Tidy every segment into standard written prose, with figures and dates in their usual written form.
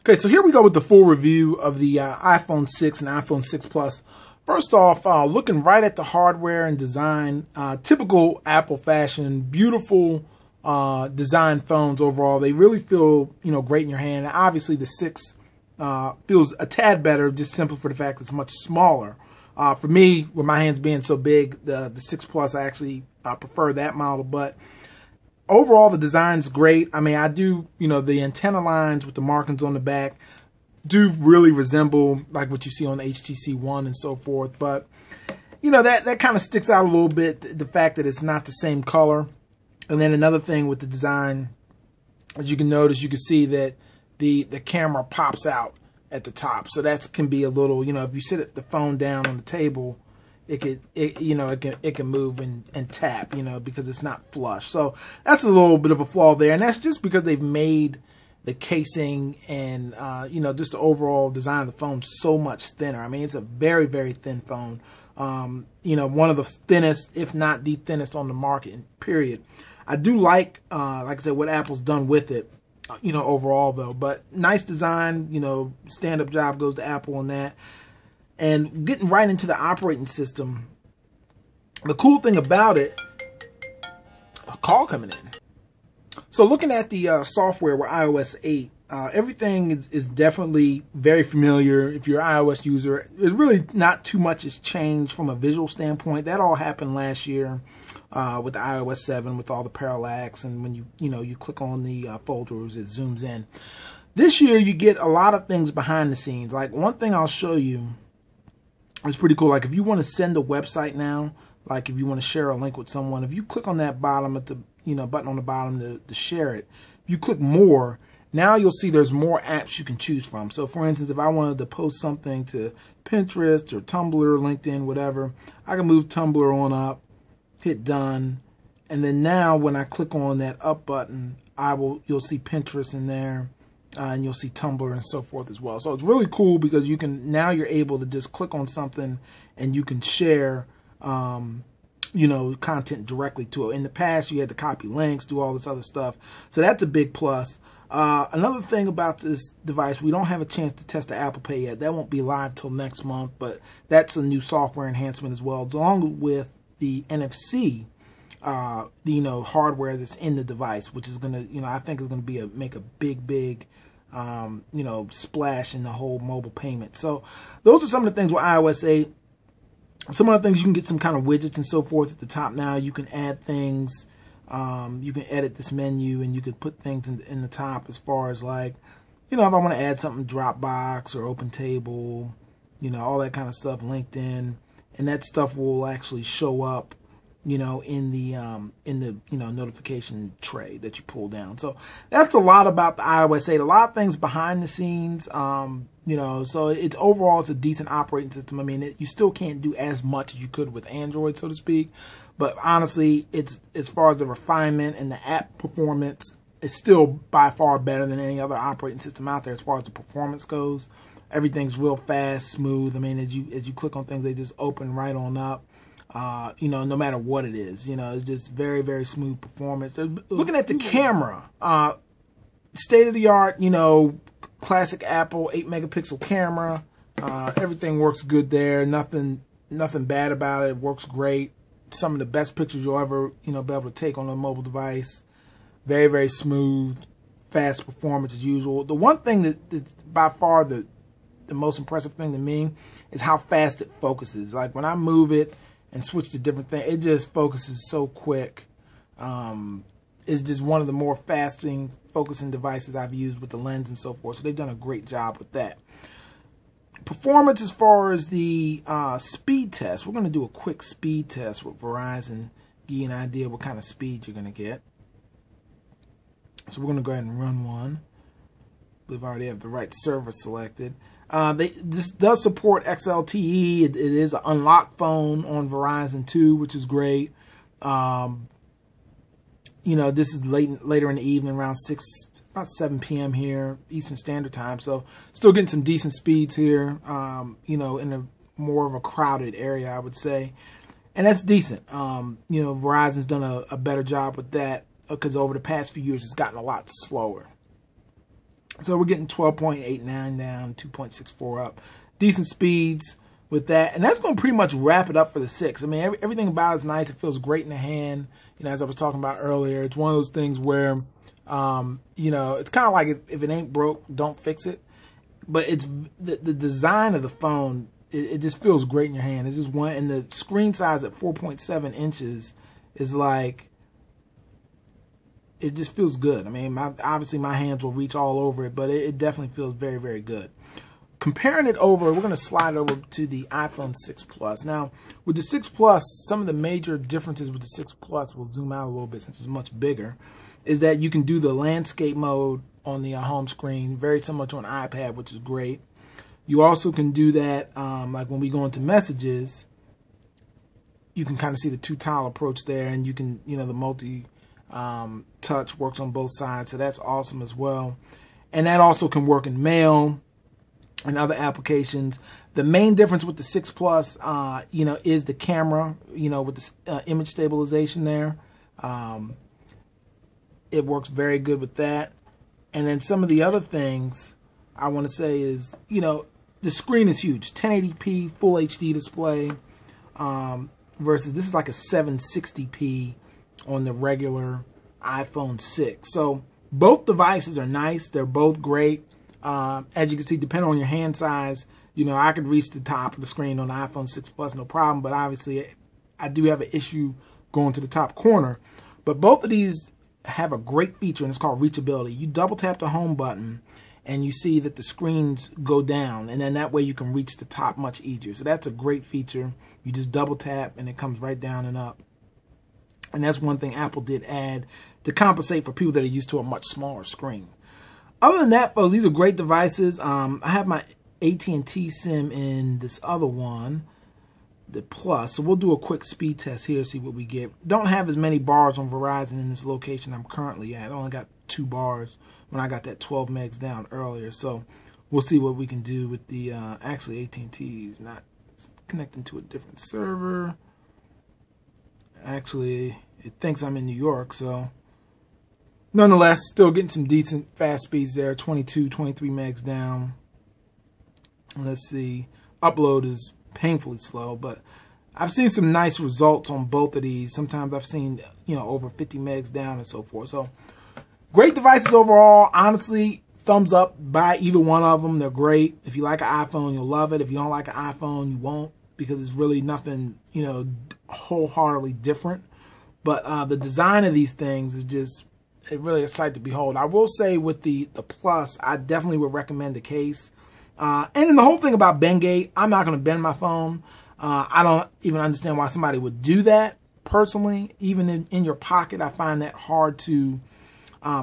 Okay, so here we go with the full review of the iPhone 6 and iPhone 6 Plus. First off, looking right at the hardware and design, typical Apple fashion, beautiful design phones overall. They really feel, great in your hand. Obviously, the 6 feels a tad better, just simply for the fact it's much smaller. For me, with my hands being so big, the 6 Plus, I actually prefer that model, but overall, the design's great. I mean, I do, the antenna lines with the markings on the back do really resemble like what you see on the HTC One and so forth. But, that kind of sticks out a little bit, the fact that it's not the same color. And then another thing with the design, as you can notice, you can see that the camera pops out at the top. So that can be a little, if you sit the phone down on the table, it can move and tap, because it's not flush. So that's a little bit of a flaw there, and that's just because they've made the casing and just the overall design of the phone so much thinner. I mean, it's a very, very thin phone. One of the thinnest, if not the thinnest on the market, period. I do like I said, what Apple's done with it, overall though. But nice design, stand-up job goes to Apple on that. And getting right into the operating system, the cool thing about it, a call coming in. So looking at the software with iOS 8, everything is definitely very familiar. If you're an iOS user, there's really not too much has changed from a visual standpoint. That all happened last year with the iOS 7, with all the parallax, and when you click on the folders, it zooms in. This year, you get a lot of things behind the scenes. Like one thing I'll show you. It's pretty cool. Like if you want to send a website now, like if you want to share a link with someone, if you click on that bottom at the button on the bottom to share it, you click more. Now you'll see there's more apps you can choose from. So for instance, if I wanted to post something to Pinterest or Tumblr, LinkedIn, whatever, I can move Tumblr on up, hit done, and then now when I click on that up button, you'll see Pinterest in there. And you'll see Tumblr and so forth as well. So it's really cool because you're able to just click on something and you can share, content directly to it. In the past, you had to copy links, do all this other stuff. So that's a big plus. Another thing about this device, we don't have a chance to test the Apple Pay yet. That won't be live till next month, but that's a new software enhancement as well, along with the NFC. Hardware that's in the device, which is gonna, I think is gonna make a big, splash in the whole mobile payment. So those are some of the things with iOS 8. Some of the things, you can get some kind of widgets and so forth at the top now. You can add things. You can edit this menu, and you could put things in the top as far as like, if I want to add something, Dropbox or OpenTable, all that kind of stuff, LinkedIn, and that stuff will actually show up in the notification tray that you pull down. So that's a lot about the iOS 8. A lot of things behind the scenes. So it's overall it's a decent operating system. I mean, you still can't do as much as you could with Android, so to speak. But honestly, it's as far as the refinement and the app performance, it's still by far better than any other operating system out there as far as the performance goes. Everything's real fast, smooth. I mean, as you click on things, they just open right on up. No matter what it is, it's just very, very smooth performance. Looking at the camera, state of the art, classic Apple 8-megapixel camera. Everything works good there. Nothing bad about it. It works great. Some of the best pictures you'll ever, be able to take on a mobile device. Very, very smooth, fast performance as usual. The one thing that's by far the most impressive thing to me is how fast it focuses. Like when I move it and switch to different things, it just focuses so quick. It's just one of the more focusing devices I've used with the lens and so forth. So they've done a great job with that. Performance as far as the speed test. We're going to do a quick speed test with Verizon, give you an idea what kind of speed you're going to get. So we're going to go ahead and run one. I believe I already have the right server selected. This does support XLTE. It is an unlocked phone on Verizon too, which is great. This is later in the evening, around about 7 p.m. here, Eastern Standard Time. So still getting some decent speeds here. In a more of a crowded area, I would say, and that's decent. Verizon's done a better job with that because over the past few years, it's gotten a lot slower. So we're getting 12.89 down, 2.64 up. Decent speeds with that. And that's going to pretty much wrap it up for the 6. I mean, everything about it is nice. It feels great in the hand. You know, as I was talking about earlier, it's one of those things where, you know, it's kind of like if it ain't broke, don't fix it. But it's the design of the phone, it just feels great in your hand. It's just one, and the screen size at 4.7 inches is like, it just feels good. I mean, obviously my hands will reach all over it, but it definitely feels very, very good. Comparing it over, we're going to slide over to the iPhone 6 Plus. Now, with the 6 Plus, some of the major differences with the 6 Plus, we'll zoom out a little bit since it's much bigger, is that you can do the landscape mode on the home screen, very similar to an iPad, which is great. You also can do that, like when we go into messages, you can kind of see the two-tile approach there, and you can, you know, the multi-touch works on both sides, so that's awesome as well. And that also can work in mail and other applications. The main difference with the 6 Plus, you know, is the camera, you know, with the image stabilization there. It works very good with that. And then some of the other things I want to say is, you know, the screen is huge, 1080p full HD display, versus this is like a 760p on the regular iPhone 6. So both devices are nice. They're both great. As you can see, depending on your hand size, you know, I could reach the top of the screen on the iPhone 6 Plus, no problem. But obviously, I do have an issue going to the top corner. But both of these have a great feature, and it's called reachability. You double tap the home button, and you see that the screens go down, and then that way you can reach the top much easier. So that's a great feature. You just double tap, and it comes right down and up. And that's one thing Apple did add to compensate for people that are used to a much smaller screen. Other than that, folks, these are great devices. I have my AT&T SIM in this other one, the Plus. So we'll do a quick speed test here, see what we get. Don't have as many bars on Verizon in this location I'm currently at. I only got 2 bars when I got that 12 megs down earlier. So we'll see what we can do with the, actually AT&T is not connecting to a different server. Actually, it thinks I'm in New York, so nonetheless, still getting some decent fast speeds there, 22, 23 megs down. Let's see, upload is painfully slow, but I've seen some nice results on both of these. Sometimes I've seen, you know, over 50 megs down and so forth. So great devices overall. Honestly, thumbs up, buy either one of them. They're great. If you like an iPhone, you'll love it. If you don't like an iPhone, you won't, because it's really nothing, you know, wholeheartedly different. But the design of these things is just, it really a sight to behold. I will say with the Plus, I definitely would recommend the case. And then the whole thing about Bengate, I'm not going to bend my phone. I don't even understand why somebody would do that personally. Even in your pocket, I find that hard to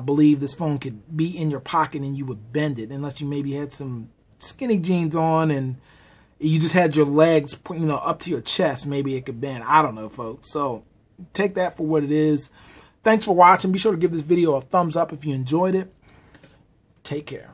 believe this phone could be in your pocket and you would bend it, unless you maybe had some skinny jeans on and you just had your legs, you know, up to your chest. Maybe it could bend. I don't know, folks. So take that for what it is. Thanks for watching. Be sure to give this video a thumbs up if you enjoyed it. Take care.